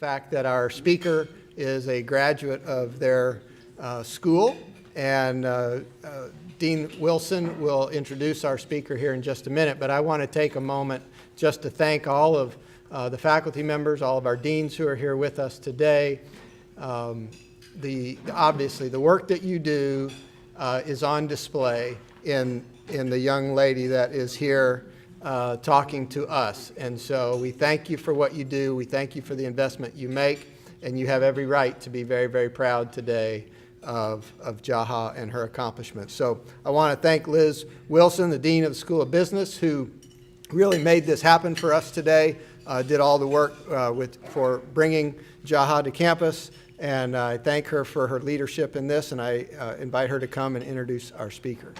fact that our speaker is a graduate of their school, and Dean Wilson will introduce our speaker here in just a minute, but I want to take a moment just to thank all of the faculty members, all of our deans who are here with us today. Obviously, the work that you do is on display in the young lady that is here talking to us. And so we thank you for what you do. We thank you for the investment you make. And you have every right to be very, very proud today of Jaha and her accomplishments. So I want to thank Liz Wilson, the Dean of the School of Business, who really made this happen for us today, did all the work for bringing Jaha to campus. And I thank her for her leadership in this, and I invite her to come and introduce our speaker.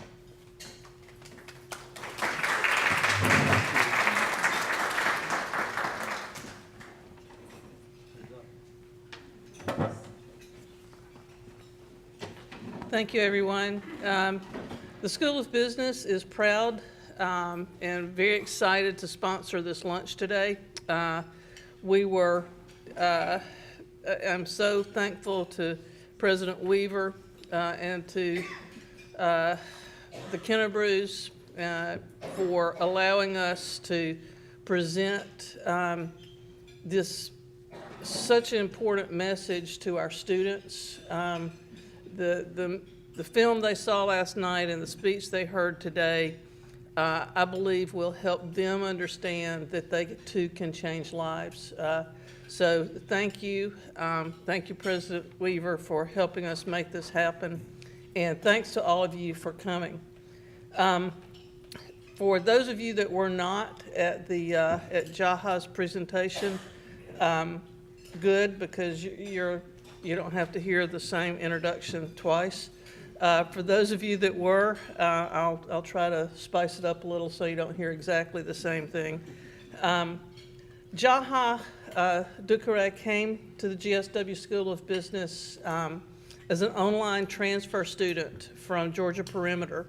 Thank you, everyone. The School of Business is proud and very excited to sponsor this lunch today. I'm so thankful to President Weaver and to the Kennebrews for allowing us to present this such an important message to our students. The film they saw last night and the speech they heard today, I believe will help them understand that they too can change lives. So thank you. Thank you, President Weaver, for helping us make this happen. And thanks to all of you for coming. For those of you that were not at Jaha's presentation, good, because you don't have to hear the same introduction twice. For those of you that were, I'll try to spice it up a little so you don't hear exactly the same thing. Jaha Dukureh came to the GSW School of Business as an online transfer student from Georgia Perimeter,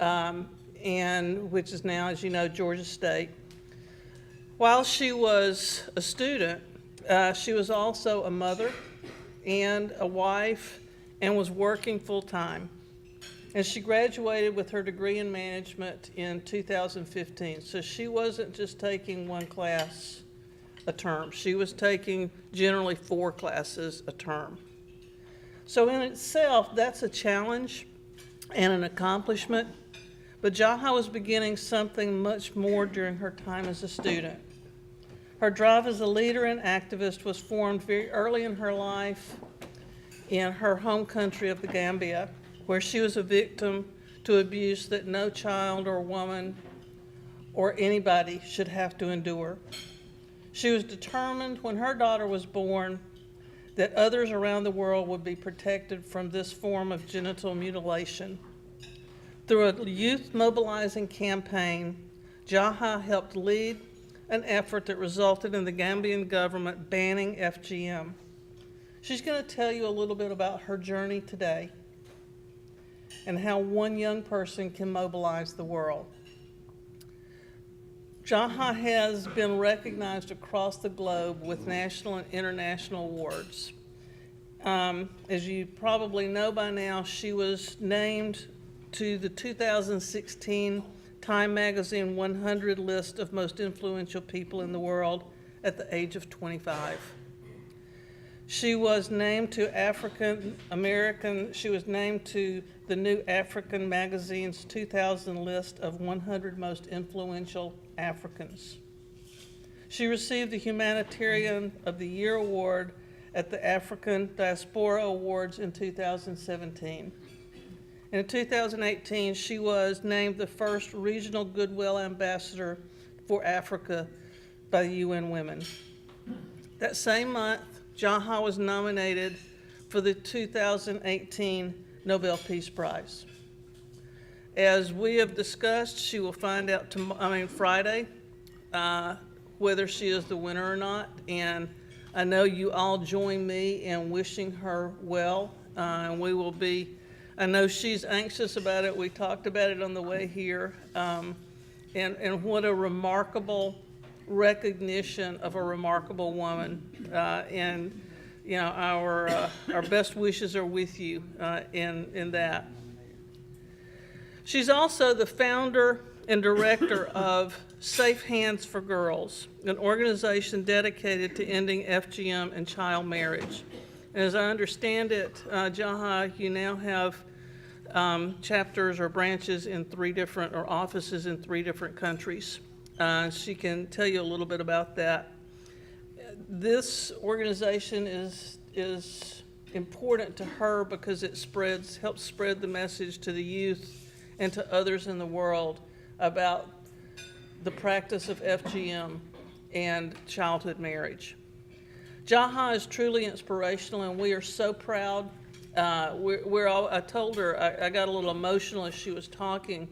and which is now, as you know, Georgia State. While she was a student, she was also a mother and a wife, and was working full-time. And she graduated with her degree in management in 2015. So she wasn't just taking one class a term. She was taking generally 4 classes a term. So in itself, that's a challenge and an accomplishment. But Jaha was beginning something much more during her time as a student. Her drive as a leader and activist was formed very early in her life in her home country of the Gambia, where she was a victim to abuse that no child or woman or anybody should have to endure. She was determined when her daughter was born that others around the world would be protected from this form of genital mutilation. Through a youth mobilizing campaign, Jaha helped lead an effort that resulted in the Gambian government banning FGM. She's going to tell you a little bit about her journey today and how one young person can mobilize the world. Jaha has been recognized across the globe with national and international awards. As you probably know by now, she was named to the 2016 Time Magazine 100 list of most influential people in the world at the age of 25. She was named to the New African Magazine's 2000 list of 100 most influential Africans. She received the Humanitarian of the Year award at the African Diaspora Awards in 2017. And in 2018, she was named the first Regional Goodwill Ambassador for Africa by the UN Women. That same month, Jaha was nominated for the 2018 Nobel Peace Prize. As we have discussed, she will find out Friday whether she is the winner or not. And I know you all join me in wishing her well. And we will be, I know she's anxious about it. We talked about it on the way here. And what a remarkable recognition of a remarkable woman, and our best wishes are with you in that. She's also the founder and director of Safe Hands for Girls, an organization dedicated to ending FGM and child marriage. And as I understand it, Jaha, you now have chapters or branches in or offices in 3 different countries. She can tell you a little bit about that. This organization is important to her because it helps spread the message to the youth and to others in the world about the practice of FGM and childhood marriage. Jaha is truly inspirational, and we are so proud. I told her, I got a little emotional as she was talking.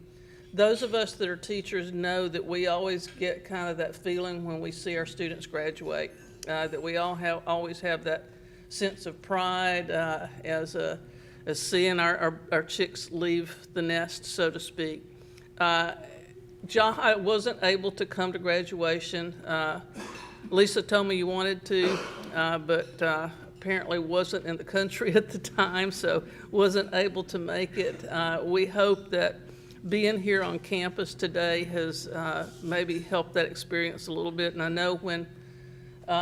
Those of us that are teachers know that we always get kind of that feeling when we see our students graduate, that we always have that sense of pride as seeing our chicks leave the nest, so to speak. Jaha wasn't able to come to graduation. Lisa told me you wanted to, but apparently wasn't in the country at the time, so wasn't able to make it. We hope that being here on campus today has maybe helped that experience a little bit. And I know when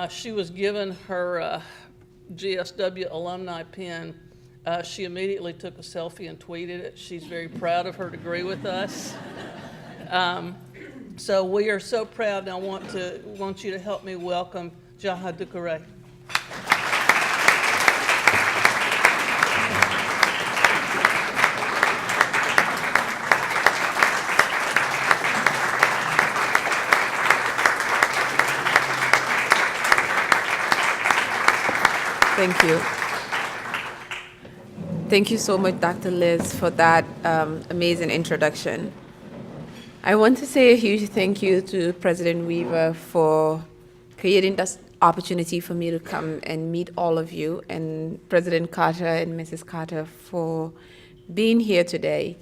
she was given her GSW alumni pin, she immediately took a selfie and tweeted it. She's very proud of her degree with us. So we are so proud, and I want you to help me welcome Jaha Dukureh. Thank you. Thank you so much, Dr. Liz, for that amazing introduction. I want to say a huge thank you to President Weaver for creating this opportunity for me to come and meet all of you, and President Carter and Mrs. Carter for being here today.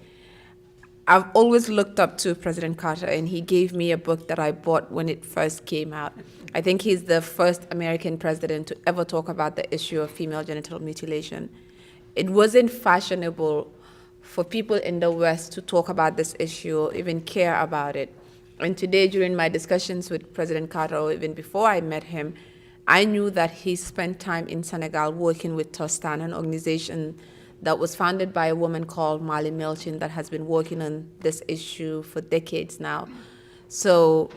I've always looked up to President Carter, and he gave me a book that I bought when it first came out. I think he's the first American president to ever talk about the issue of female genital mutilation. It wasn't fashionable for people in the West to talk about this issue or even care about it. And today, during my discussions with President Carter, or even before I met him, I knew that he spent time in Senegal working with Tostan, an organization that was founded by a woman called Marley Milchin that has been working on this issue for decades now. So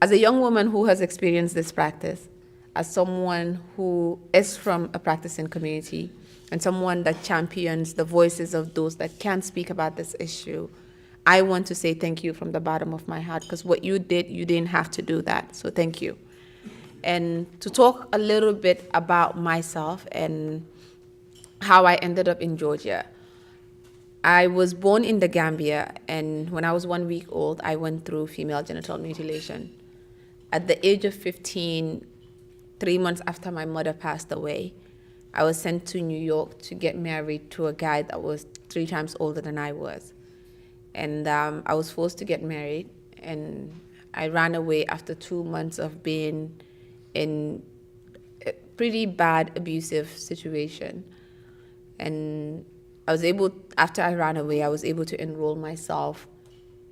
as a young woman who has experienced this practice, as someone who is from a practicing community, and someone that champions the voices of those that can't speak about this issue, I want to say thank you from the bottom of my heart, because what you did, you didn't have to do that, so thank you. And to talk a little bit about myself and how I ended up in Georgia. I was born in the Gambia, and when I was 1 week old, I went through female genital mutilation. At the age of 15, 3 months after my mother passed away, I was sent to New York to get married to a guy that was 3 times older than I was. And I was forced to get married, and I ran away after 2 months of being in a pretty bad abusive situation. And after I ran away, I was able to enroll myself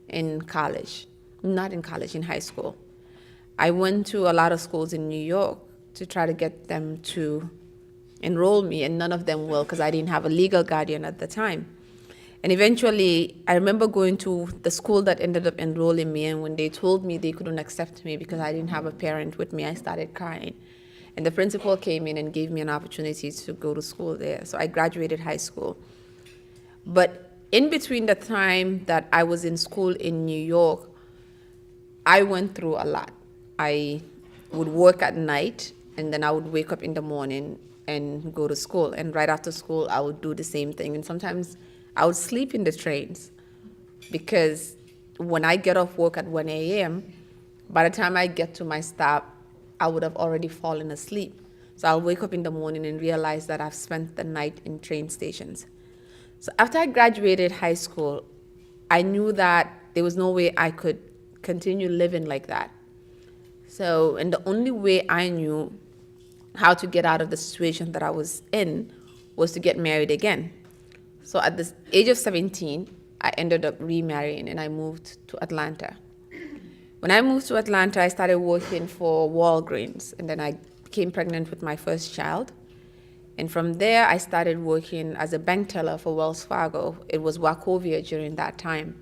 in college, not in college, in high school. I went to a lot of schools in New York to try to get them to enroll me, and none of them will, because I didn't have a legal guardian at the time. And eventually, I remember going to the school that ended up enrolling me, and when they told me they couldn't accept me because I didn't have a parent with me, I started crying. And the principal came in and gave me an opportunity to go to school there. So I graduated high school. But in between the time that I was in school in New York, I went through a lot. I would work at night, and then I would wake up in the morning and go to school. And right after school, I would do the same thing. And sometimes I would sleep in the trains, because when I get off work at 1 a.m., by the time I get to my stop, I would have already fallen asleep. So I'll wake up in the morning and realize that I've spent the night in train stations. So after I graduated high school, I knew that there was no way I could continue living like that. So, and the only way I knew how to get out of the situation that I was in was to get married again. So at the age of 17, I ended up remarrying and I moved to Atlanta. When I moved to Atlanta, I started working for Walgreens, and then I became pregnant with my first child. And from there, I started working as a bank teller for Wells Fargo. It was Wachovia during that time.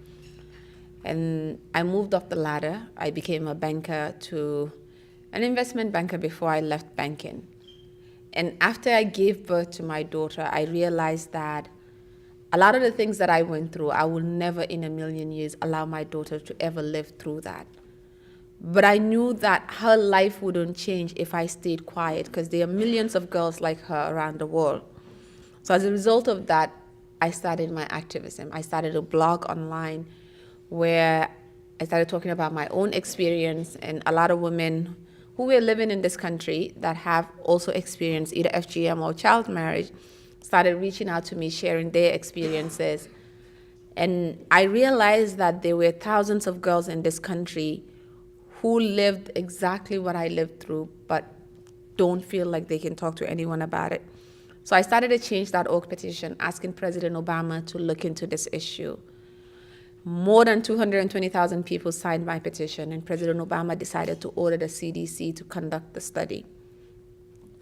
And I moved up the ladder. I became a banker to an investment banker before I left banking. And after I gave birth to my daughter, I realized that a lot of the things that I went through, I will never in a million years allow my daughter to ever live through that. But I knew that her life wouldn't change if I stayed quiet, because there are millions of girls like her around the world. So as a result of that, I started my activism. I started a blog online where I started talking about my own experience, and a lot of women who were living in this country that have also experienced either FGM or child marriage started reaching out to me, sharing their experiences. And I realized that there were thousands of girls in this country who lived exactly what I lived through, but don't feel like they can talk to anyone about it. So I started a Change.org petition asking President Obama to look into this issue. More than 220,000 people signed my petition, and President Obama decided to order the CDC to conduct the study.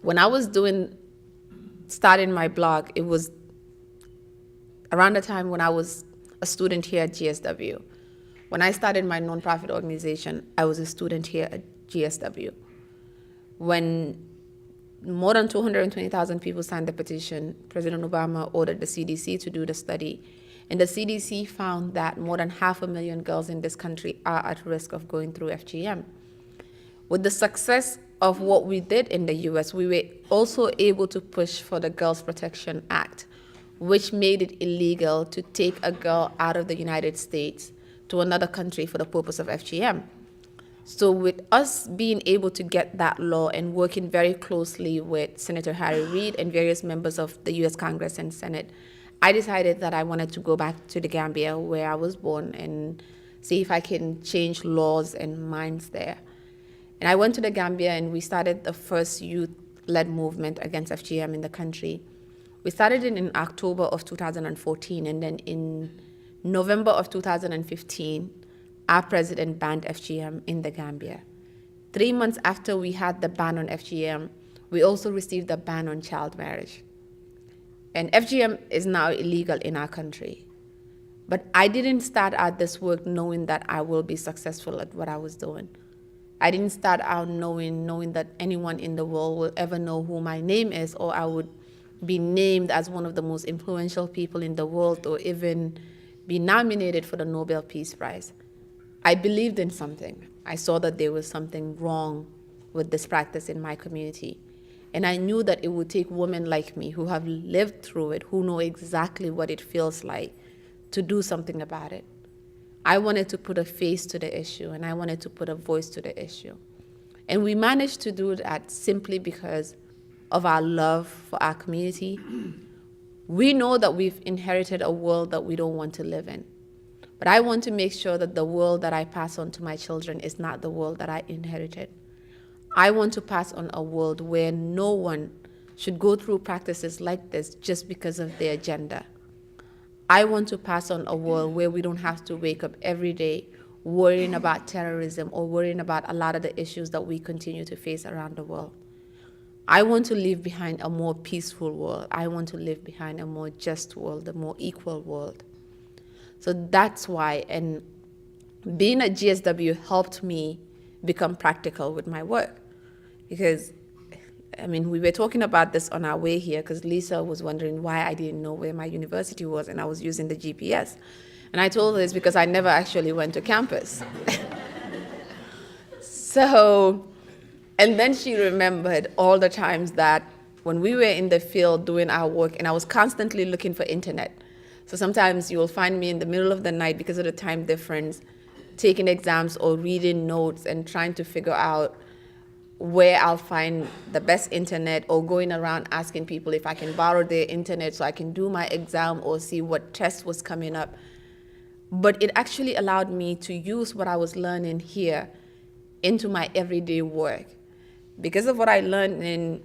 When I was starting my blog, it was around the time when I was a student here at GSW. When I started my nonprofit organization, I was a student here at GSW. When more than 220,000 people signed the petition, President Obama ordered the CDC to do the study. And the CDC found that more than 500,000 girls in this country are at risk of going through FGM. With the success of what we did in the US, we were also able to push for the Girls Protection Act, which made it illegal to take a girl out of the United States to another country for the purpose of FGM. So with us being able to get that law and working very closely with Senator Harry Reid and various members of the US Congress and Senate, I decided that I wanted to go back to the Gambia where I was born and see if I can change laws and minds there. And I went to the Gambia and we started the first youth-led movement against FGM in the country. We started it in October of 2014, and then in November of 2015, our president banned FGM in the Gambia. 3 months after we had the ban on FGM, we also received a ban on child marriage. And FGM is now illegal in our country. But I didn't start out this work knowing that I will be successful at what I was doing. I didn't start out knowing that anyone in the world will ever know who my name is, or I would be named as one of the most influential people in the world, or even be nominated for the Nobel Peace Prize. I believed in something. I saw that there was something wrong with this practice in my community. And I knew that it would take women like me who have lived through it, who know exactly what it feels like, to do something about it. I wanted to put a face to the issue, and I wanted to put a voice to the issue. And we managed to do that simply because of our love for our community. We know that we've inherited a world that we don't want to live in. But I want to make sure that the world that I pass on to my children is not the world that I inherited. I want to pass on a world where no one should go through practices like this just because of their gender. I want to pass on a world where we don't have to wake up every day worrying about terrorism or worrying about a lot of the issues that we continue to face around the world. I want to leave behind a more peaceful world. I want to leave behind a more just world, a more equal world. So that's why, and being at GSW helped me become practical with my work. Because, I mean, we were talking about this on our way here, because Lisa was wondering why I didn't know where my university was, and I was using the GPS. And I told her it's because I never actually went to campus. So, and then she remembered all the times that when we were in the field doing our work, and I was constantly looking for internet. So sometimes you will find me in the middle of the night because of the time difference, taking exams or reading notes and trying to figure out where I'll find the best internet, or going around asking people if I can borrow their internet so I can do my exam or see what test was coming up. But it actually allowed me to use what I was learning here into my everyday work. Because of what I learned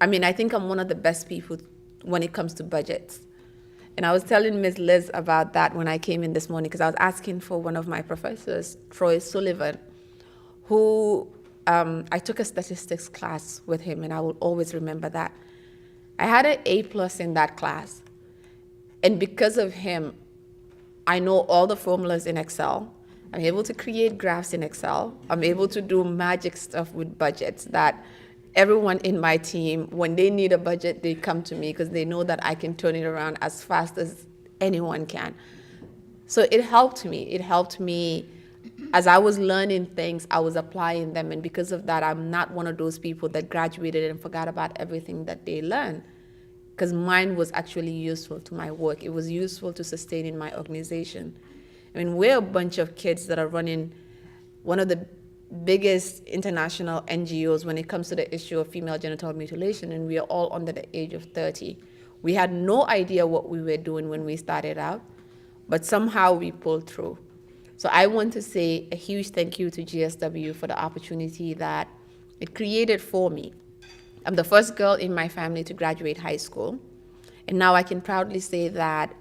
I think I'm one of the best people when it comes to budgets. And I was telling Ms. Liz about that when I came in this morning, because I was asking for one of my professors, Troy Sullivan, who I took a statistics class with him, and I will always remember that. I had an A+ in that class. And because of him, I know all the formulas in Excel. I'm able to create graphs in Excel. I'm able to do magic stuff with budgets that everyone in my team, when they need a budget, they come to me because they know that I can turn it around as fast as anyone can. So it helped me. It helped me as I was learning things, I was applying them. And because of that, I'm not one of those people that graduated and forgot about everything that they learned, because mine was actually useful to my work. It was useful to sustaining my organization. I mean, we're a bunch of kids that are running one of the biggest international NGOs when it comes to the issue of female genital mutilation, and we are all under the age of 30. We had no idea what we were doing when we started out, but somehow we pulled through. So I want to say a huge thank you to GSW for the opportunity that it created for me. I'm the first girl in my family to graduate high school, and now I can proudly say that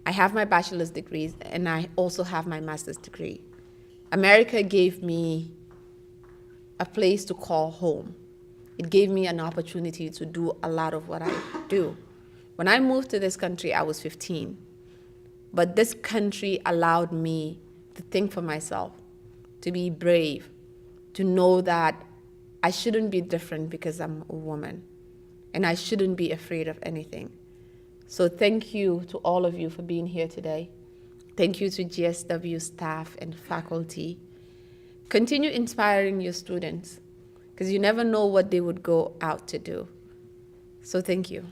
I have my bachelor's degrees and I also have my master's degree. America gave me a place to call home. It gave me an opportunity to do a lot of what I do. When I moved to this country, I was 15. But this country allowed me to think for myself, to be brave, to know that I shouldn't be different because I'm a woman, and I shouldn't be afraid of anything. So thank you to all of you for being here today. Thank you to GSW staff and faculty. Continue inspiring your students, because you never know what they would go out to do. So thank you.